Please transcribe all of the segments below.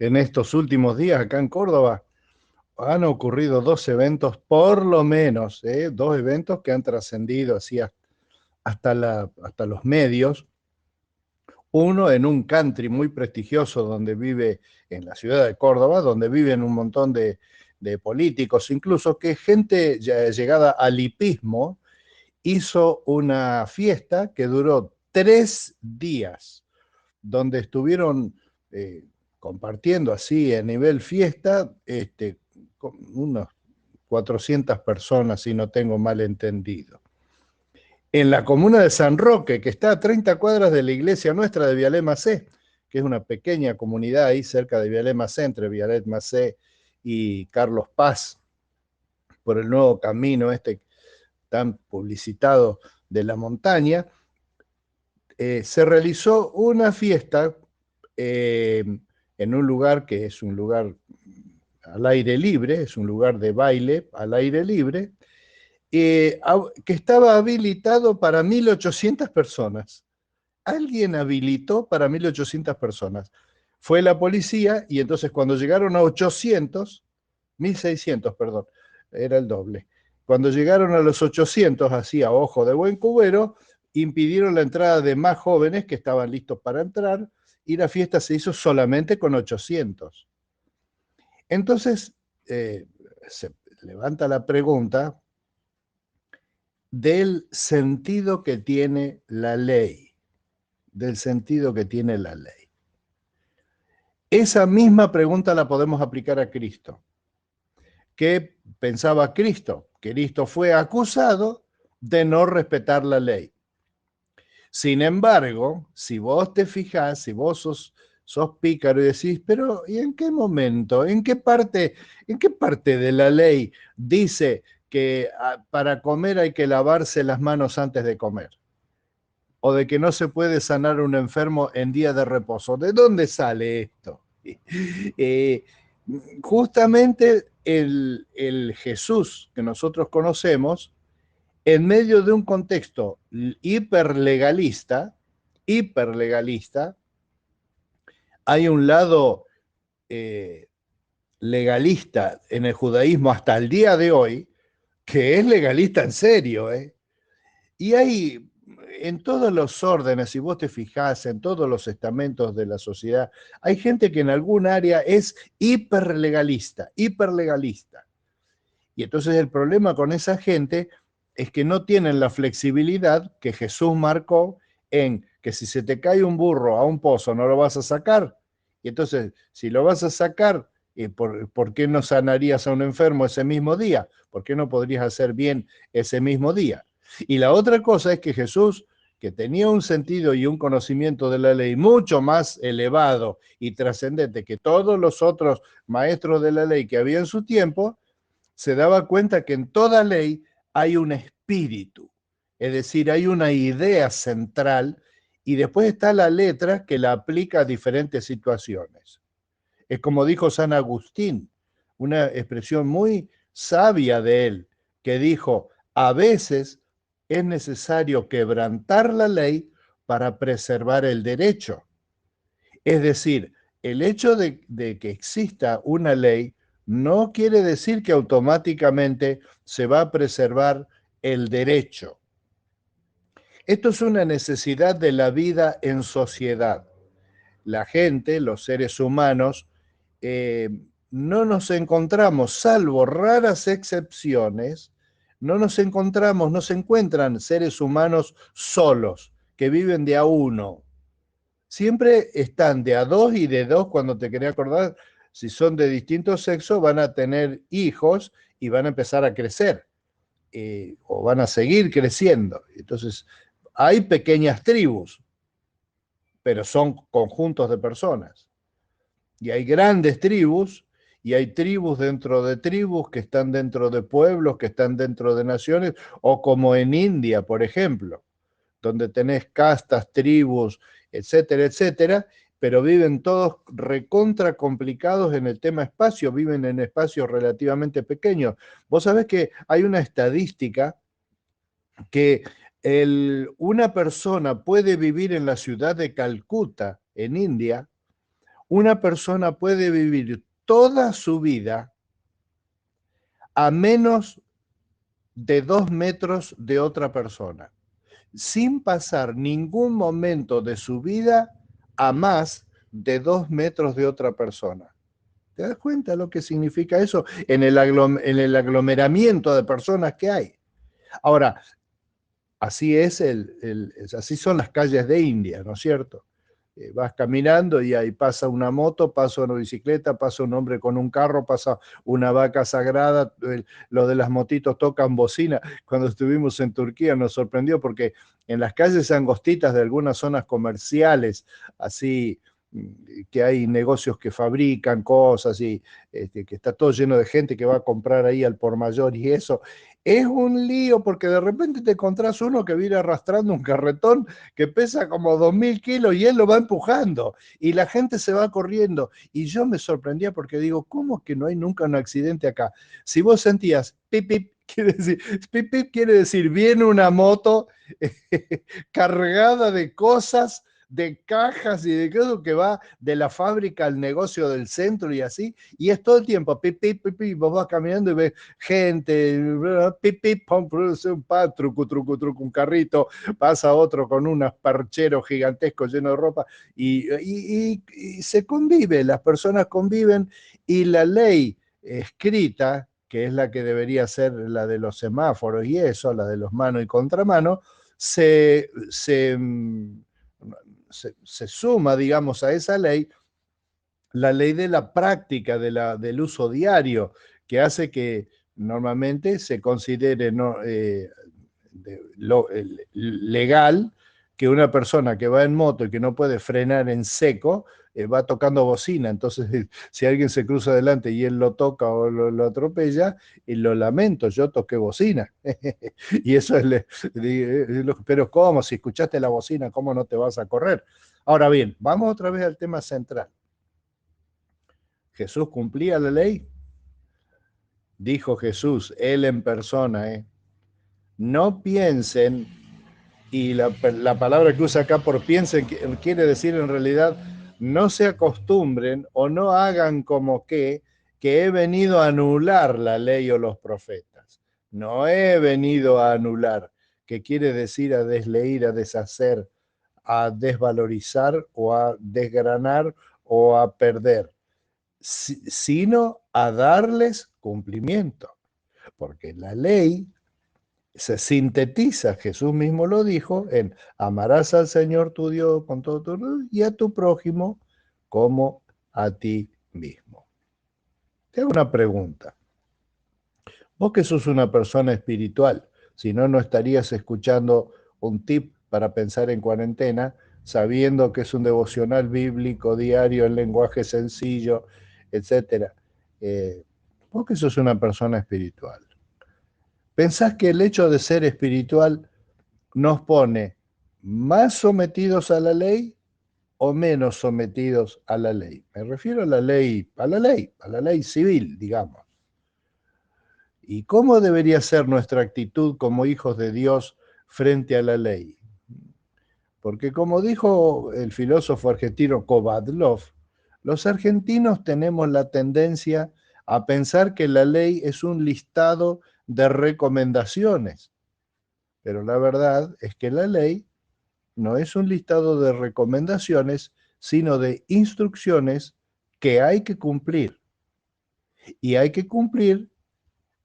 en estos últimos días acá en Córdoba han ocurrido dos eventos, por lo menos, dos eventos que han trascendido así hasta los medios. Uno en un country muy prestigioso donde vive, en la ciudad de Córdoba, donde viven un montón de políticos, incluso que gente ya llegada al hipismo hizo una fiesta que duró 3 días, donde estuvieron compartiendo así a nivel fiesta, con unos 400 personas, si no tengo mal entendido. En la comuna de San Roque, que está a 30 cuadras de la iglesia nuestra de Vialet Macé, que es una pequeña comunidad ahí cerca de Vialet Macé, entre Vialet Macé y Carlos Paz, por el nuevo camino tan publicitado de la montaña, se realizó una fiesta eh, en un lugar que es un lugar al aire libre, es un lugar de baile al aire libre, que estaba habilitado para 1.800 personas. Alguien habilitó para 1.800 personas. Fue la policía y entonces cuando llegaron a 800, 1.600, perdón, era el doble. Cuando llegaron a los 800, así a ojo de buen cubero, impidieron la entrada de más jóvenes que estaban listos para entrar y la fiesta se hizo solamente con 800. Entonces, se levanta la pregunta del sentido que tiene la ley, del sentido que tiene la ley. Esa misma pregunta la podemos aplicar a Cristo. ¿Qué pensaba Cristo? Cristo fue acusado de no respetar la ley. Sin embargo, si vos te fijás, si vos sos pícaro y decís, pero ¿y en qué momento? ¿En qué parte de la ley dice que para comer hay que lavarse las manos antes de comer? O de que no se puede sanar un enfermo en día de reposo. ¿De dónde sale esto? Eh, Justamente el Jesús que nosotros conocemos, en medio de un contexto hiperlegalista, hay un lado eh, legalista en el judaísmo hasta el día de hoy, que es legalista en serio, ¿eh? Y hay en todos los órdenes, si vos te fijás, en todos los estamentos de la sociedad, hay gente que en algún área es hiperlegalista, hiperlegalista. Y entonces el problema con esa gente es que no tienen la flexibilidad que Jesús marcó en que si se te cae un burro a un pozo no lo vas a sacar. Y entonces, si lo vas a sacar, ¿por qué no sanarías a un enfermo ese mismo día? ¿Por qué no podrías hacer bien ese mismo día? Y la otra cosa es que Jesús, que tenía un sentido y un conocimiento de la ley mucho más elevado y trascendente que todos los otros maestros de la ley que había en su tiempo, se daba cuenta que en toda ley hay un espíritu, es decir, hay una idea central y después está la letra que la aplica a diferentes situaciones. Es como dijo San Agustín, una expresión muy sabia de él, que dijo, a veces es necesario quebrantar la ley para preservar el derecho. Es decir, el hecho de que exista una ley no quiere decir que automáticamente se va a preservar el derecho. Esto es una necesidad de la vida en sociedad. La gente, los seres humanos, eh, no nos encontramos, salvo raras excepciones, no se encuentran seres humanos solos, que viven de a uno. Siempre están de a dos y de dos cuando te querés acordar, si son de distinto sexo, van a tener hijos y van a empezar a crecer o van a seguir creciendo. Entonces, hay pequeñas tribus, pero son conjuntos de personas. Y hay grandes tribus y hay tribus dentro de tribus que están dentro de pueblos, que están dentro de naciones, o como en India, por ejemplo, donde tenés castas, tribus, etcétera, etcétera, pero viven todos recontra complicados en el tema espacio, viven en espacios relativamente pequeños. Vos sabés que hay una estadística que una persona puede vivir en la ciudad de Calcuta, en India, una persona puede vivir toda su vida a menos de 2 metros de otra persona, sin pasar ningún momento de su vida a más de 2 metros de otra persona. ¿Te das cuenta lo que significa eso en el aglomeramiento de personas que hay? Ahora, así así son las calles de India, ¿no es cierto? Vas caminando y ahí pasa una moto, pasa una bicicleta, pasa un hombre con un carro, pasa una vaca sagrada, lo de las motitos tocan bocina. Cuando estuvimos en Turquía nos sorprendió porque en las calles angostitas de algunas zonas comerciales, así que hay negocios que fabrican cosas y que está todo lleno de gente que va a comprar ahí al por mayor y eso. Es un lío porque de repente te encontrás uno que viene arrastrando un carretón que pesa como 2000 kilos y él lo va empujando y la gente se va corriendo. Y yo me sorprendía porque digo, ¿cómo es que no hay nunca un accidente acá? Si vos sentías pip, pip quiere decir viene una moto cargada de cosas, de cajas y de cosas que va de la fábrica al negocio del centro y así, y es todo el tiempo, pip, pip, pip, pip, vos vas caminando y ves gente, pip, pip, pum, un truco, truco, truco, un carrito, pasa otro con unos percheros gigantescos llenos de ropa, y se convive, las personas conviven, y la ley escrita, que es la que debería ser la de los semáforos y eso, la de los mano y contramano, se suma, digamos, a esa ley la ley de la práctica, del uso diario, que hace que normalmente se considere legal que una persona que va en moto y que no puede frenar en seco, va tocando bocina. Entonces, si alguien se cruza adelante y él lo toca o lo atropella, y lo lamento, yo toqué bocina. Y eso es, pero ¿cómo? Si escuchaste la bocina, ¿cómo no te vas a correr? Ahora bien, vamos otra vez al tema central. ¿Jesús cumplía la ley? Dijo Jesús, él en persona, no piensen, y la palabra que usa acá por piensen quiere decir en realidad, no se acostumbren o no hagan como que he venido a anular la ley o los profetas. No he venido a anular, que quiere decir a desleír, a deshacer, a desvalorizar o a desgranar o a perder, sino a darles cumplimiento. Porque la ley se sintetiza, Jesús mismo lo dijo, en amarás al Señor tu Dios con todo tu y a tu prójimo como a ti mismo. Te hago una pregunta. Vos que sos una persona espiritual, si no, no estarías escuchando un tip para pensar en cuarentena, sabiendo que es un devocional bíblico diario en lenguaje sencillo, etc. Vos que sos una persona espiritual, ¿pensás que el hecho de ser espiritual nos pone más sometidos a la ley o menos sometidos a la ley? Me refiero a la ley, a la ley civil, digamos. ¿Y cómo debería ser nuestra actitud como hijos de Dios frente a la ley? Porque como dijo el filósofo argentino Kovadlov, los argentinos tenemos la tendencia a pensar que la ley es un listado de recomendaciones, pero la verdad es que la ley no es un listado de recomendaciones, sino de instrucciones que hay que cumplir. Y hay que cumplir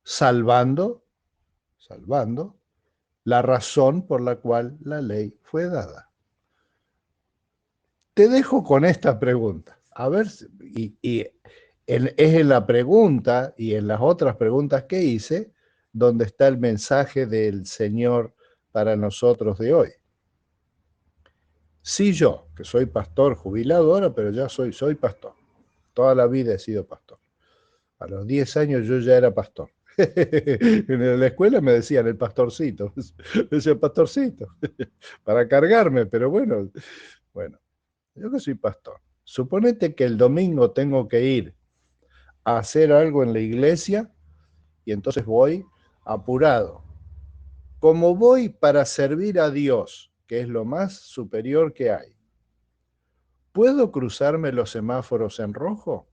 salvando la razón por la cual la ley fue dada. Te dejo con esta pregunta. A ver, es en la pregunta y en las otras preguntas que hice donde está el mensaje del Señor para nosotros de hoy. Si yo, que soy pastor jubilado ahora, pero ya soy pastor, toda la vida he sido pastor. A los 10 años yo ya era pastor. En la escuela me decían el pastorcito, me decían pastorcito, para cargarme, pero bueno, yo que soy pastor. Suponete que el domingo tengo que ir a hacer algo en la iglesia y entonces voy apurado. Como voy para servir a Dios, que es lo más superior que hay, ¿puedo cruzarme los semáforos en rojo?